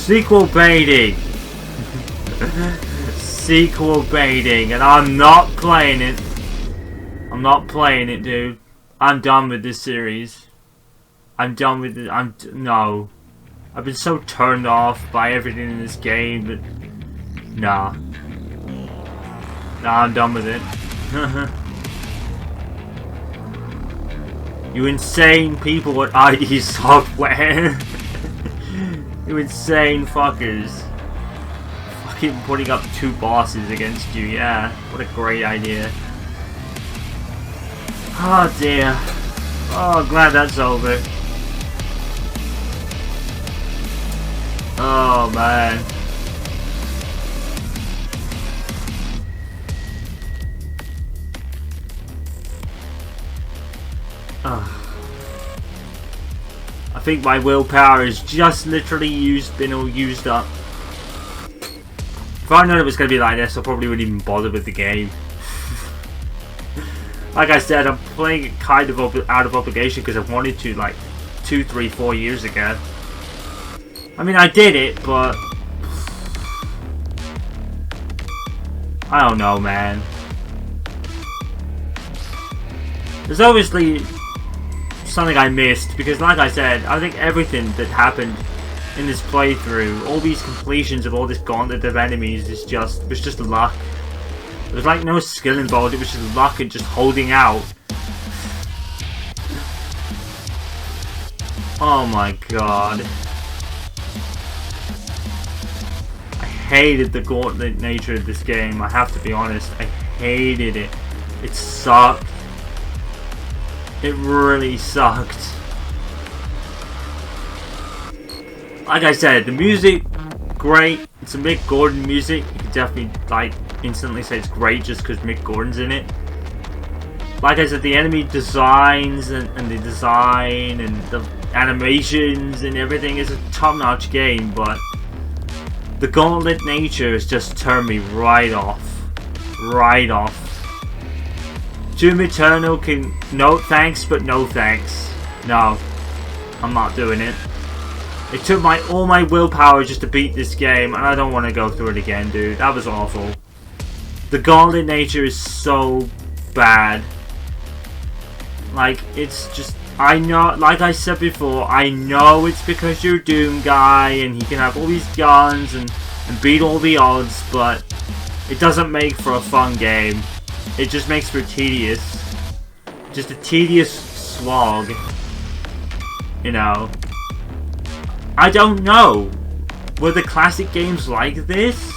Sequel baiting. Sequel baiting, and I'm not playing it. I'm not playing it, dude. I'm done with this series. I'm done with it. No. I've been so turned off by everything in this game that nah. Nah, I'm done with it. You insane people at ID Software. You insane fuckers. Fucking putting up 2 bosses against you, yeah. What a great idea. Oh dear. Oh, glad that's over. Oh man. I think my willpower is just literally been all used up. If I known it was going to be like this, I probably wouldn't even bother with the game. Like I said, I'm playing it kind of out of obligation because I wanted to like 2, 3, 4 years ago. I mean, I did it, but I don't know, man. There's obviously something I missed because, like I said, I think everything that happened in this playthrough, all these completions of all this gauntlet of enemies, was just luck. There was like no skill involved. It was just luck and just holding out. Oh my god. I hated the gauntlet nature of this game, I have to be honest. I hated it. It sucked. It really sucked. Like I said, the music, great. It's some Mick Gordon music. You can definitely like instantly say it's great just because Mick Gordon's in it. Like I said, the enemy designs and the design and the animations and everything is a top-notch game, but the gauntlet nature has just turned me right off. Right off. Doom Eternal can... No thanks, but no thanks. No. I'm not doing it. It took all my willpower just to beat this game, and I don't want to go through it again, dude. That was awful. The gauntlet nature is so bad. Like, it's just... I know, like I said before, I know it's because you're a Doom guy, and he can have all these guns and beat all the odds, but it doesn't make for a fun game. It just makes for just a tedious slog. You know. I don't know. Were the classic games like this?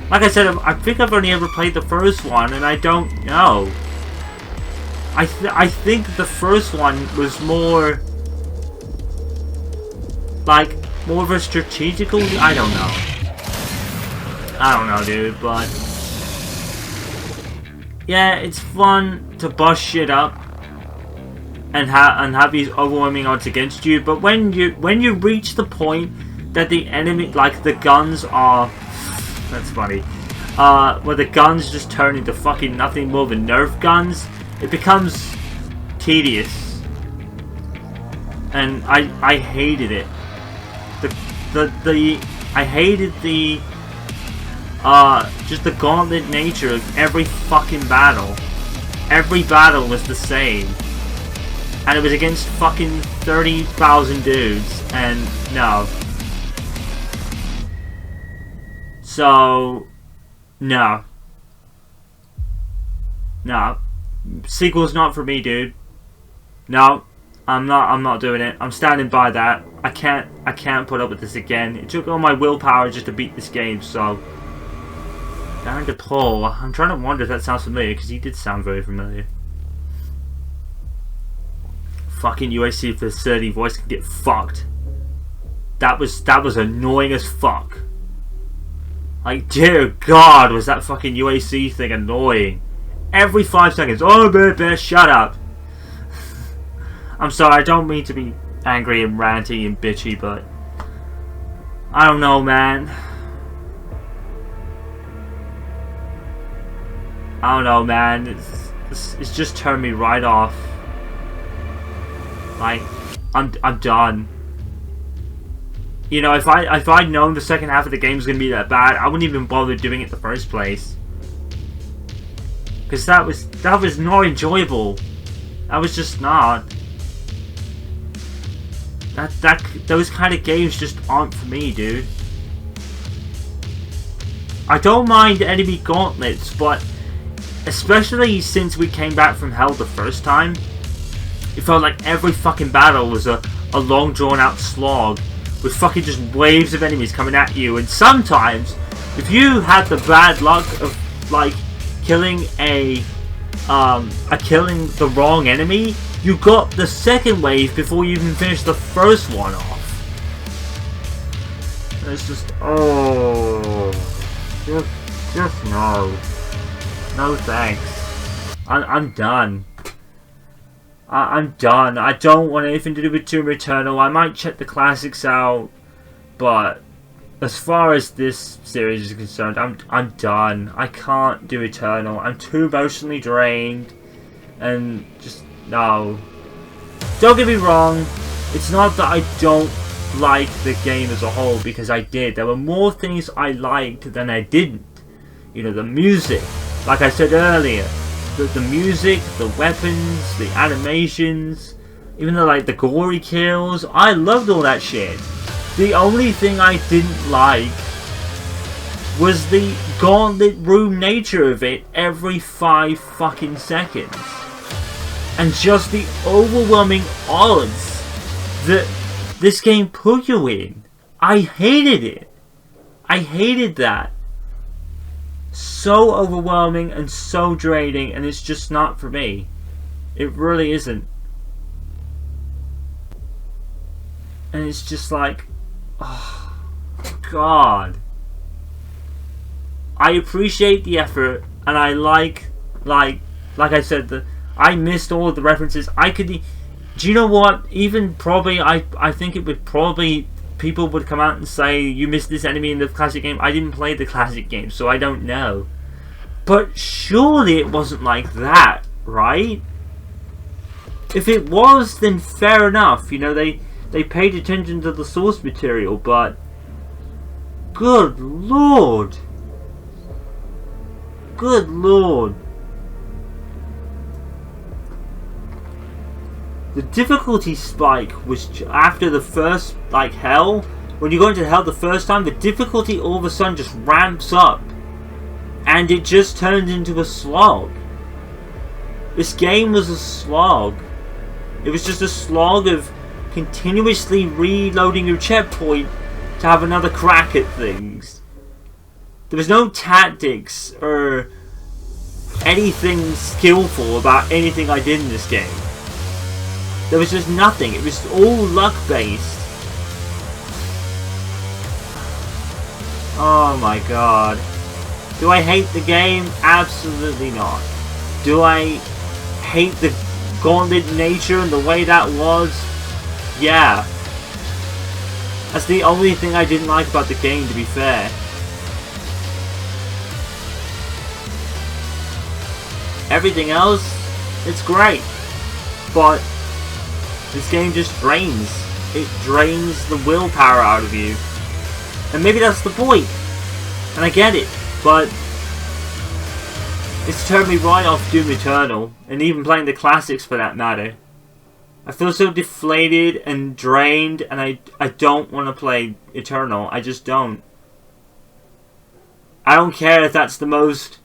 Like I said, I think I've only ever played the first one, and I don't know. I think the first one was more... like, more of a strategical... I don't know, dude, but... yeah, it's fun to bust shit up and have these overwhelming odds against you, but when you reach the point that the enemy, like the guns are, that's funny, where the guns just turn into fucking nothing more than Nerf guns, it becomes tedious, and I hated it. I hated the just the gauntlet nature of every fucking battle. Every battle was the same. And it was against fucking 30,000 dudes. And no. So, no. No. Sequel's not for me, dude. No. I'm not doing it. I'm standing by that. I can't put up with this again. It took all my willpower just to beat this game, so... Darren DePaul. I'm trying to wonder if that sounds familiar, because he did sound very familiar. Fucking UAC facility voice can get fucked. That was annoying as fuck. Like, dear God, was that fucking UAC thing annoying. Every 5 seconds. Oh, baby, shut up. I'm sorry, I don't mean to be angry and ranty and bitchy, but... I don't know, man. I don't know, man. It's just turned me right off. Like, I'm done. You know, if I'd known the second half of the game was going to be that bad, I wouldn't even bother doing it in the first place. Because that was not enjoyable. That was just not. Those kind of games just aren't for me, dude. I don't mind enemy gauntlets, but especially since we came back from hell the first time, it felt like every fucking battle was a long drawn out slog with fucking just waves of enemies coming at you. And sometimes, if you had the bad luck of like killing killing the wrong enemy, you got the second wave before you even finished the first one off. And it's just, just no. No thanks. I'm done. I'm done. I don't want anything to do with Doom Eternal. I might check the classics out, but as far as this series is concerned, I'm done. I can't do Eternal. I'm too emotionally drained, and just no. Don't get me wrong. It's not that I don't like the game as a whole, because I did. There were more things I liked than I didn't. You know, the music. Like I said earlier, the music, the weapons, the animations, even the gory kills, I loved all that shit. The only thing I didn't like was the gauntlet room nature of it every 5 fucking seconds. And just the overwhelming odds that this game put you in. I hated it. I hated that. So overwhelming and so draining, and it's just not for me. It really isn't. And it's just like, oh God. I appreciate the effort, and I like I said, I missed all of the references. Do you know what? Even probably, I think it would probably, people would come out and say, you missed this enemy in the classic game. I didn't play the classic game, so I don't know. But surely it wasn't like that, right? If it was, then fair enough. You know, they paid attention to the source material, but good lord. Good lord. The difficulty spike was after the first, hell. When you go into hell the first time, the difficulty all of a sudden just ramps up. And it just turns into a slog. This game was a slog. It was just a slog of continuously reloading your checkpoint to have another crack at things. There was no tactics or anything skillful about anything I did in this game. There was just nothing. It was all luck based. Oh my god. Do I hate the game? Absolutely not. Do I hate the gauntlet nature and the way that was? Yeah. That's the only thing I didn't like about the game, to be fair. Everything else, it's great. But this game just drains. It drains the willpower out of you. And maybe that's the point. And I get it. But it's turned me right off Doom Eternal. And even playing the classics for that matter. I feel so deflated and drained. And I don't want to play Eternal. I just don't. I don't care if that's the most...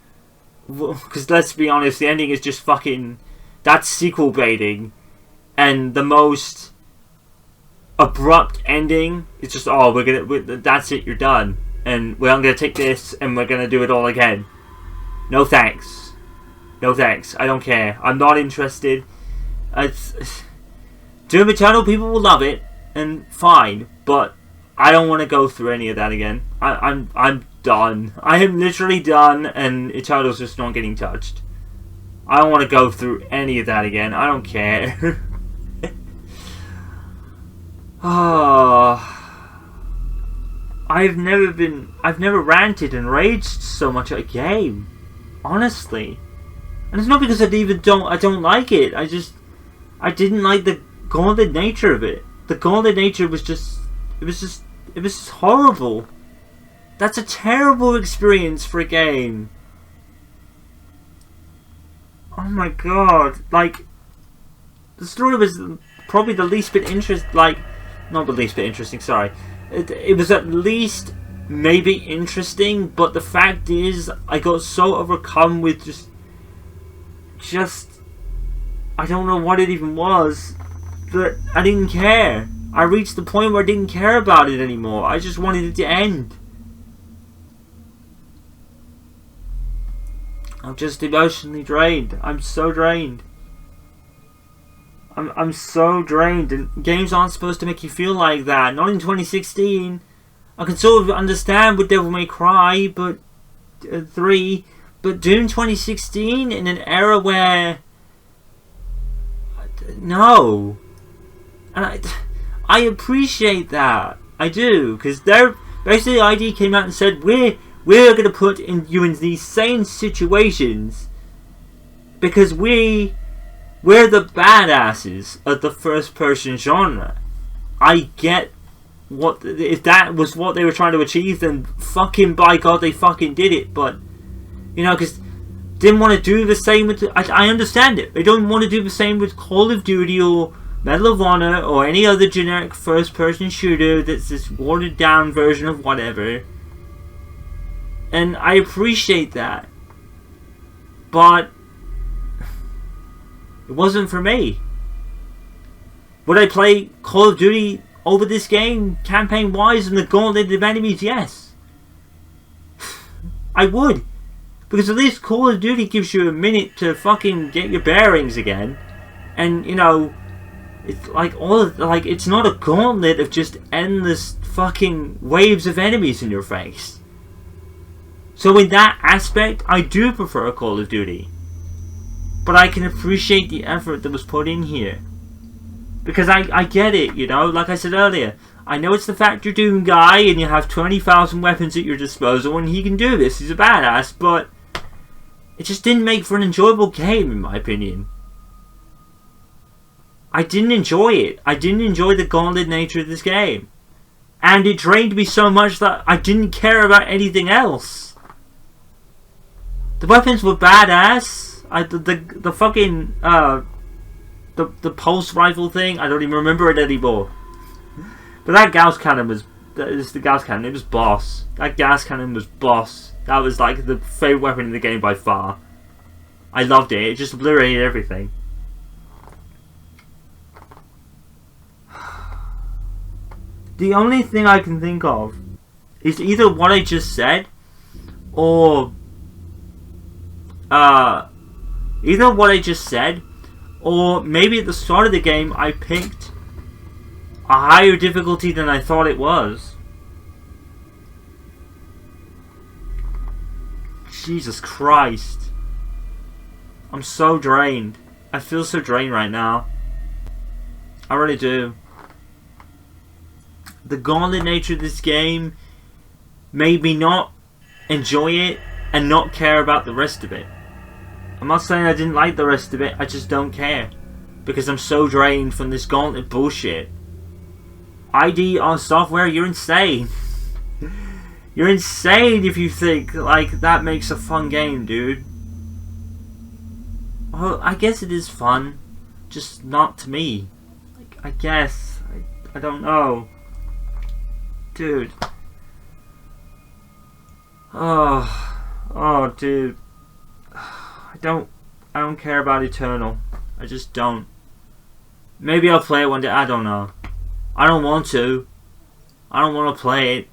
Because let's be honest, the ending is just fucking... That's sequel baiting. And the most abrupt ending is just, oh, that's it, you're done. And we're gonna take this and we're gonna do it all again. No thanks. No thanks. I don't care. I'm not interested. Doom Eternal, people will love it, and fine, but I don't want to go through any of that again. I'm done. I am literally done, and Eternal's just not getting touched. I don't want to go through any of that again. I don't care. I've never ranted and raged so much at a game, honestly. And it's not because I don't like it. I didn't like the gauntlet nature of it. The gauntlet nature was just, It was horrible. That's a terrible experience for a game. Oh my god. Like, the story was probably the least bit not the least bit interesting, sorry. It was at least maybe interesting, but the fact is, I got so overcome with just, I don't know what it even was, that I didn't care. I reached the point where I didn't care about it anymore. I just wanted it to end. I'm just emotionally drained. I'm so drained. I'm so drained, and games aren't supposed to make you feel like that. Not in 2016. I can sort of understand with Devil May Cry, but 3, but Doom 2016 in an era where no, and I appreciate that. I do, because they're basically ID came out and said we're gonna put you in these same situations because we're the badasses of the first person genre. I get what, if that was what they were trying to achieve, then fucking by God they fucking did it. But you know, because didn't want to do the same with I understand it. They don't want to do the same with Call of Duty or Medal of Honor or any other generic first person shooter that's this watered down version of whatever. And I appreciate that, but it wasn't for me. Would I play Call of Duty over this game, campaign wise, and the gauntlet of enemies? Yes. I would. Because at least Call of Duty gives you a minute to fucking get your bearings again. And, you know, it's like it's not a gauntlet of just endless fucking waves of enemies in your face. So in that aspect, I do prefer Call of Duty. But I can appreciate the effort that was put in here. Because I get it, you know, like I said earlier. I know it's the Factor Doom guy and you have 20,000 weapons at your disposal and he can do this, he's a badass, but it just didn't make for an enjoyable game in my opinion. I didn't enjoy it. I didn't enjoy the gauntlet nature of this game. And it drained me so much that I didn't care about anything else. The weapons were badass. The fucking the pulse rifle thing, I don't even remember it anymore. But that Gauss cannon was the Gauss cannon. It was boss. That gas cannon was boss. That was like the favorite weapon in the game by far. I loved it. It just obliterated everything. The only thing I can think of is either what I just said, or either what I just said, or maybe at the start of the game I picked a higher difficulty than I thought it was. Jesus Christ. I'm so drained. I feel so drained right now. I really do. The gauntlet nature of this game made me not enjoy it and not care about the rest of it. I'm not saying I didn't like the rest of it, I just don't care. Because I'm so drained from this gauntlet bullshit. ID Software, you're insane. You're insane if you think like that makes a fun game, dude. Well, I guess it is fun, just not to me. Like, I guess. I don't know. Dude. Oh, dude. I don't care about Eternal. I just don't. Maybe I'll play it one day. I don't know. I don't want to. I don't want to play it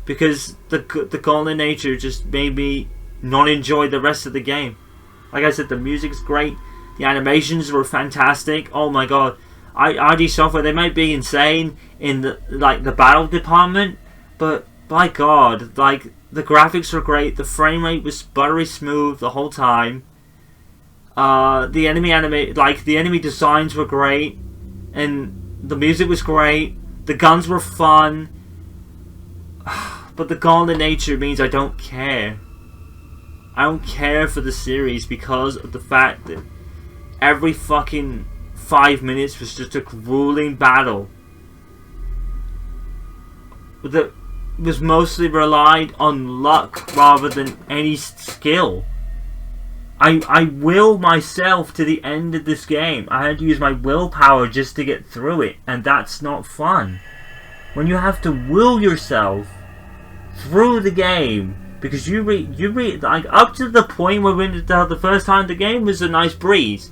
because the gauntlet nature just made me not enjoy the rest of the game. Like I said, the music's great. The animations were fantastic. Oh my god. ID Software, they might be insane in the battle department, but by god, like the graphics were great. The frame rate was buttery smooth the whole time. The enemy designs were great, and the music was great. The guns were fun, but the gauntlet nature means I don't care. I don't care for the series because of the fact that every fucking 5 minutes was just a grueling battle. that was mostly relied on luck rather than any skill. I willed myself to the end of this game. I had to use my willpower just to get through it, and that's not fun. When you have to will yourself through the game, because you read like up to the point where the first time the game was a nice breeze,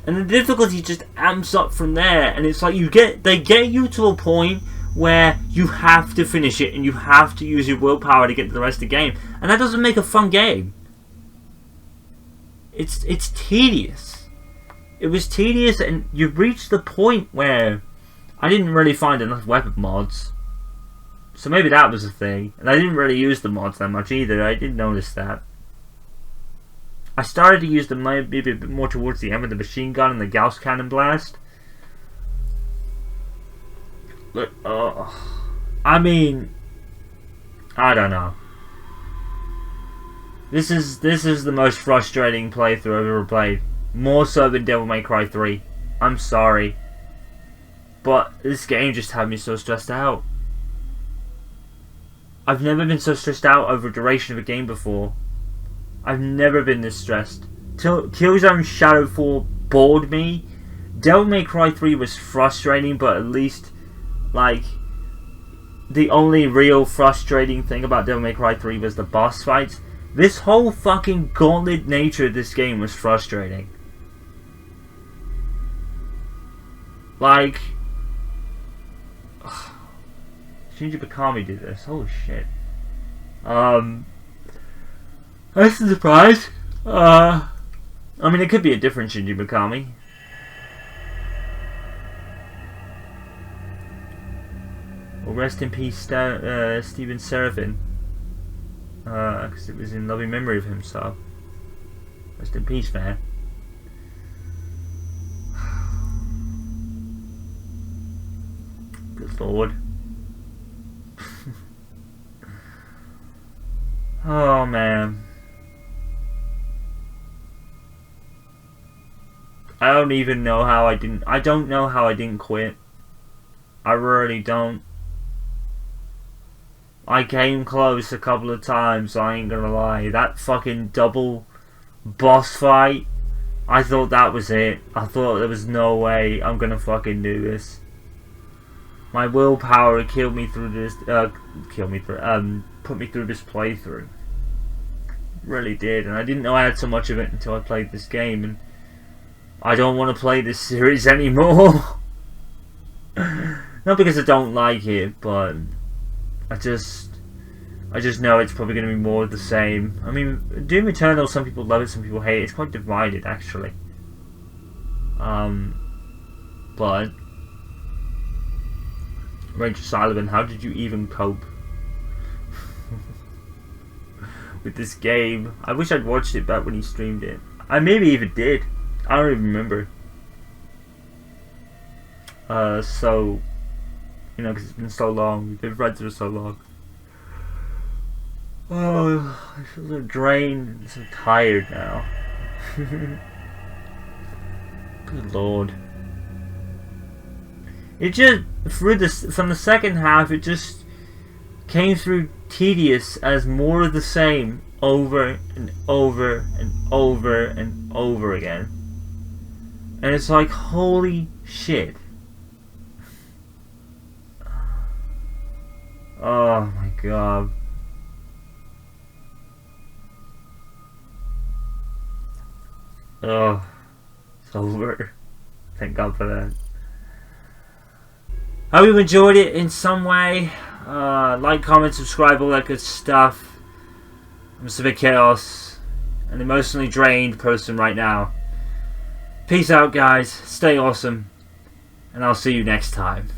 and the difficulty just amps up from there, and it's like they get you to a point where you have to finish it and you have to use your willpower to get to the rest of the game, and that doesn't make a fun game. It's tedious. It was tedious, and you reached the point where I didn't really find enough weapon mods. So maybe that was the thing. And I didn't really use the mods that much either. I did notice that. I started to use them maybe a bit more towards the end with the machine gun and the Gauss cannon blast. But, I mean, I don't know. This is the most frustrating playthrough I've ever played. More so than Devil May Cry 3. I'm sorry. But this game just had me so stressed out. I've never been so stressed out over the duration of a game before. I've never been this stressed. Killzone Shadow 4 bored me. Devil May Cry 3 was frustrating, but at least, like, the only real frustrating thing about Devil May Cry 3 was the boss fights. This whole fucking gauntlet nature of this game was frustrating. Like, Shinji Mikami did this. Holy shit. That's a surprise. I mean, it could be a different Shinji Mikami. Well, rest in peace, Steven Serafin. Because it was in loving memory of him, so rest in peace, man. Good lord. Oh man. I don't even know how I don't know how I didn't quit. I really don't. I came close a couple of times, I ain't gonna lie. That fucking double boss fight, I thought that was it. I thought there was no way I'm gonna fucking do this. My willpower killed me through this, put me through this playthrough. It really did, and I didn't know I had so much of it until I played this game, and I don't want to play this series anymore. Not because I don't like it, but I just know it's probably going to be more of the same. I mean, Doom Eternal, some people love it, some people hate it. It's quite divided, actually. But Ranger Sullivan, how did you even cope with this game? I wish I'd watched it back when he streamed it. I maybe even did. I don't even remember. So, you know, because it's been so long. We've been friends for so long. Oh, I feel so drained and so tired now. Good lord. It just, from the second half, it just came through tedious as more of the same over and over and over and over again. And it's like, holy shit. Oh my god. Oh, it's over. Thank God for that. I hope you enjoyed it in some way. Like, comment, subscribe, all that good stuff. I'm just a bit chaos. An emotionally drained person right now. Peace out, guys. Stay awesome. And I'll see you next time.